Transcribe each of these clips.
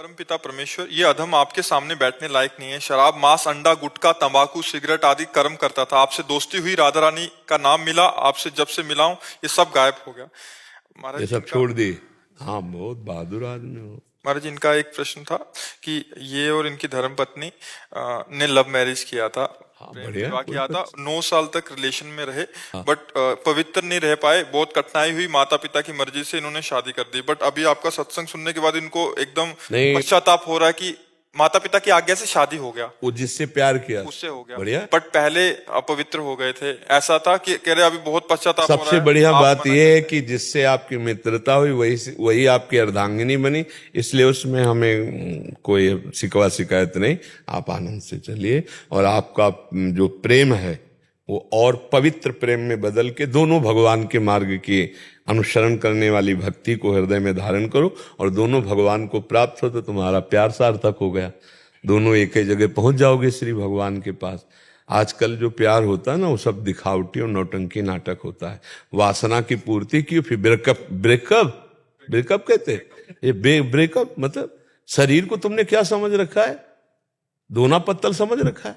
परमपिता परमेश्वर, ये अधम आपके सामने बैठने लायक नहीं है। शराब, मांस, अंडा, गुटखा, तंबाकू, सिगरेट आदि कर्म करता था। आपसे दोस्ती हुई, राधा रानी का नाम मिला, आपसे जब से मिला हूं ये सब गायब हो गया। महाराज ये जी, सब छोड़ दी। हाँ, बहुत बहादुर आदमी हो। महाराज जी, इनका एक प्रश्न था कि ये और इनकी धर्मपत्नी ने लव मैरिज किया था, हाँ, प्रेम बढ़िया, विवाह कोई किया था, 9 साल तक रिलेशन में रहे, हाँ। बट पवित्र नहीं रह पाए। बहुत कठिनाई हुई, माता पिता की मर्जी से इन्होंने शादी कर दी। बट अभी आपका सत्संग सुनने के बाद इनको एकदम नहीं, पश्चाताप हो रहा है कि माता पिता की आज्ञा से शादी हो गया, वो जिससे प्यार किया उससे हो गया। बढ़िया। बट पहले अपवित्र हो गए थे, ऐसा था कि कह रहे अभी बहुत पश्चाताप हो रहा सबसे है। बढ़िया आप बात मना यह है करते कि जिससे आपकी मित्रता हुई वही आपकी अर्धांगिनी बनी, इसलिए उसमें हमें कोई शिकवा शिकायत नहीं। आप आनंद से चलिए और आपका जो प्रेम है वो और पवित्र प्रेम में बदल के दोनों भगवान के मार्ग की अनुसरण करने वाली भक्ति को हृदय में धारण करो और दोनों भगवान को प्राप्त हो तो तुम्हारा प्यार सार्थक हो गया। दोनों एक ही जगह पहुंच जाओगे श्री भगवान के पास। आजकल जो प्यार होता है ना वो सब दिखावटी और नौटंकी नाटक होता है। वासना की पूर्ति की, फिर ब्रेकअप ब्रेकअप ब्रेकअप कहते हैं। ये ब्रेकअप मतलब शरीर को तुमने क्या समझ रखा है? दोना पत्तल समझ रखा है?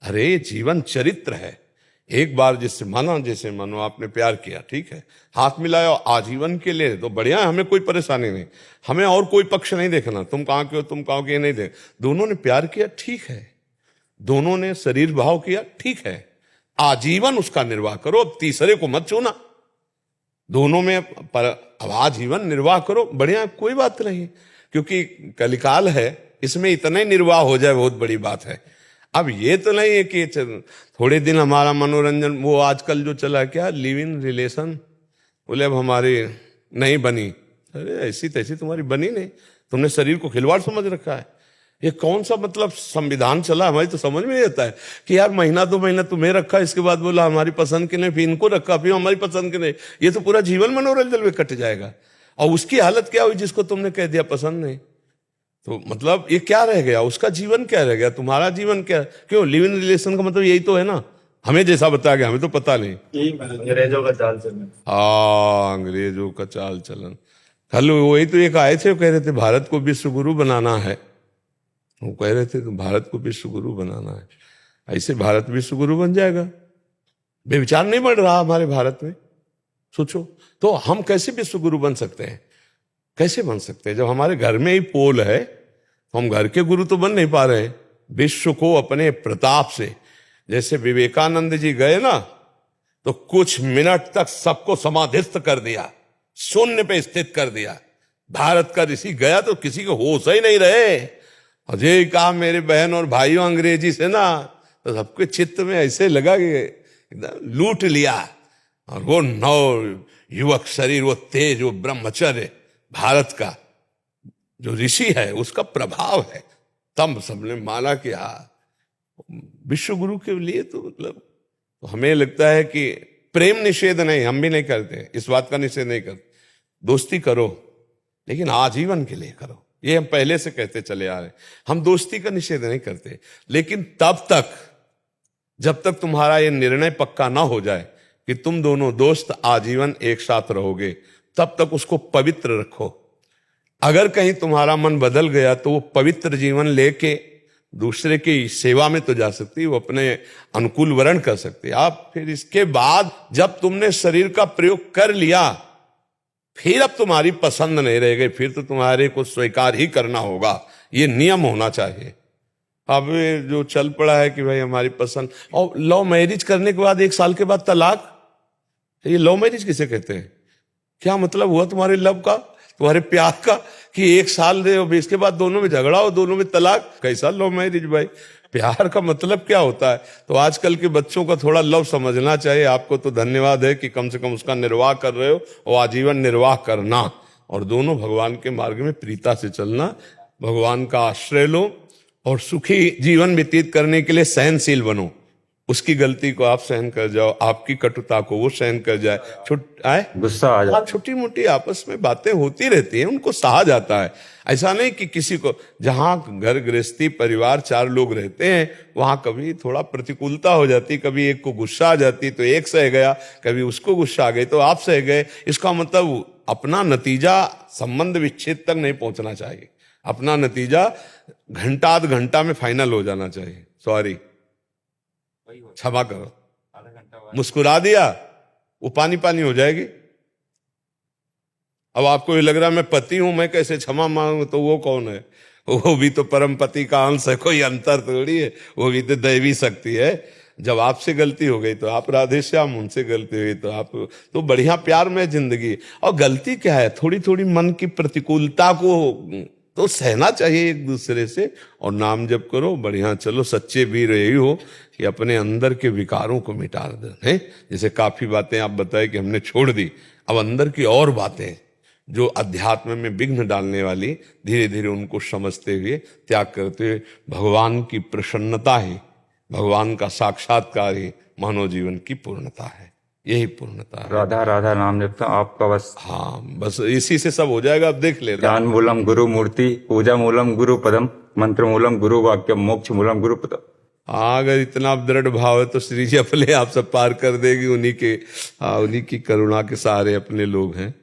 अरे ये जीवन चरित्र है। एक बार जिससे माना, जैसे मानो आपने प्यार किया, ठीक है, हाथ मिलाया आजीवन के लिए तो बढ़िया है, हमें कोई परेशानी नहीं। हमें और कोई पक्ष नहीं देखना, तुम कहाँ के हो तुम कहाँ के नहीं देख। दोनों ने प्यार किया, ठीक है, दोनों ने शरीर भाव किया, ठीक है, आजीवन उसका निर्वाह करो, अब तीसरे को मत छूना। दोनों में पर अब आजीवन निर्वाह करो, बढ़िया, कोई बात नहीं, क्योंकि कलिकाल है, इसमें इतना ही निर्वाह हो जाए बहुत बड़ी बात है। अब ये तो नहीं है कि थोड़े दिन हमारा मनोरंजन, वो आजकल जो चला क्या लिव इन रिलेशन, बोले अब हमारी नहीं बनी। अरे ऐसी तैसी तुम्हारी बनी नहीं, तुमने शरीर को खिलवाड़ समझ रखा है। ये कौन सा मतलब संविधान चला, हमारी तो समझ में नहीं आता है कि यार महीना 2 महीना तुम्हें रखा, इसके बाद बोला हमारी पसंद के नहीं, फिर इनको रखा, फिर हमारी पसंद के नहीं। ये तो पूरा जीवन मनोरंजन में कट जाएगा। और उसकी हालत क्या हुई जिसको तुमने कह दिया पसंद नहीं, तो मतलब ये क्या रह गया, उसका जीवन क्या रह गया, तुम्हारा जीवन क्या? क्यों लिव इन रिलेशन का मतलब यही तो है ना, हमें जैसा बताया गया, हमें तो पता नहीं। यही अंग्रेजों का चाल चलन। हाँ, अंग्रेजों का चाल चलन। कल वही तो एक आए थे, वो कह रहे थे भारत को विश्व गुरु बनाना है। वो कह रहे थे तो भारत को विश्व गुरु बनाना है, ऐसे भारत विश्व गुरु बन जाएगा? बेविचार नहीं बढ़ रहा हमारे भारत में, सोचो तो हम कैसे विश्व गुरु बन सकते हैं? कैसे बन सकते हैं जब हमारे घर में ही पोल है? हम घर के गुरु तो बन नहीं पा रहे हैं। विश्व को अपने प्रताप से, जैसे विवेकानंद जी गए ना तो कुछ मिनट तक सबको समाधिस्थ कर दिया, शून्य पे स्थित कर दिया। भारत का ऋषि गया तो किसी को होश ही नहीं रहे। अजय कहा मेरे बहन और भाइयों अंग्रेजी से ना, तो सबके चित्त में ऐसे लगा कि एकदम लूट लिया। और वो नव युवक शरीर, वो तेज, वो ब्रह्मचर्य भारत का जो ऋषि है उसका प्रभाव है। तब सबने माना कि हाँ विश्व गुरु के लिए तो मतलब, तो हमें लगता है कि प्रेम निषेध नहीं, हम भी नहीं करते, इस बात का निषेध नहीं करते। दोस्ती करो लेकिन आजीवन के लिए करो, ये हम पहले से कहते चले आ रहे हैं। हम दोस्ती का निषेध नहीं करते, लेकिन तब तक जब तक तुम्हारा ये निर्णय पक्का ना हो जाए कि तुम दोनों दोस्त आजीवन एक साथ रहोगे, तब तक उसको पवित्र रखो। अगर कहीं तुम्हारा मन बदल गया तो वो पवित्र जीवन लेके दूसरे की सेवा में तो जा सकती है, वो अपने अनुकूल वर्ण कर सकती है। आप फिर इसके बाद जब तुमने शरीर का प्रयोग कर लिया, फिर अब तुम्हारी पसंद नहीं रह गई, फिर तो तुम्हारे को स्वीकार ही करना होगा। ये नियम होना चाहिए। अब जो चल पड़ा है कि भाई हमारी पसंद, और लव मैरिज करने के बाद 1 साल के बाद तलाक, ये लव मैरिज किसे कहते हैं? क्या मतलब हुआ तुम्हारे लव का, तुम्हारे प्यार का, कि 1 साल दे इसके बाद दोनों में झगड़ा हो, दोनों में तलाक? कैसा लव मैरिज भाई? प्यार का मतलब क्या होता है? तो आजकल के बच्चों का थोड़ा लव समझना चाहिए। आपको तो धन्यवाद है कि कम से कम उसका निर्वाह कर रहे हो, और आजीवन निर्वाह करना, और दोनों भगवान के मार्ग में प्रीता से चलना। भगवान का आश्रय लो और सुखी जीवन व्यतीत करने के लिए सहनशील बनो। उसकी गलती को आप सहन कर जाओ, आपकी कटुता को वो सहन कर जाए। गुस्सा आ जाता, छोटी मोटी आपस में बातें होती रहती हैं, उनको सहा जाता है। ऐसा नहीं कि किसी को, जहां घर गृहस्थी परिवार 4 लोग रहते हैं वहां कभी थोड़ा प्रतिकूलता हो जाती, कभी एक को गुस्सा आ जाती तो एक सह गया, कभी उसको गुस्सा आ गई तो आप सह गए। इसका मतलब अपना नतीजा संबंध विच्छेद तक नहीं पहुंचना चाहिए। अपना नतीजा घंटा आध घंटा में फाइनल हो जाना चाहिए। सॉरी, क्षमा करो, मुस्कुरा दिया वो पानी पानी हो जाएगी। अब आपको ये लग रहा है मैं पति हूं, मैं कैसे क्षमा मांगू, तो वो कौन है? वो भी तो परम पति का अंश है, कोई अंतर थोड़ी है, वो भी तो दैवी शक्ति है। जब आपसे गलती हो गई तो आप राधे श्याम, उनसे गलती हो गई तो आप, तो बढ़िया प्यार में जिंदगी। और गलती क्या है, थोड़ी थोड़ी मन की प्रतिकूलता को तो सहना चाहिए एक दूसरे से, और नाम जप करो, बढ़िया चलो। सच्चे वीर यही हो कि अपने अंदर के विकारों को मिटा दें। जैसे काफी बातें आप बताए कि हमने छोड़ दी, अब अंदर की और बातें जो अध्यात्म में विघ्न डालने वाली, धीरे धीरे उनको समझते हुए, त्याग करते हुए, भगवान की प्रसन्नता ही, भगवान का साक्षात्कार ही मानव जीवन की पूर्णता है। यही पूर्णता है। राधा राधा नाम जपता हूं, आपका बस हाँ, बस इसी से सब हो जाएगा। अब देख लेना। ज्ञान मूलम गुरु मूर्ति, पूजा मूलम गुरु पदम, मंत्र मूलम गुरु वाक्यम, मोक्ष मूलम गुरु पदम। हाँ, अगर इतना दृढ़ भाव है तो श्री जी अपने आप सब पार कर देगी। उन्हीं की करुणा के सहारे अपने लोग हैं।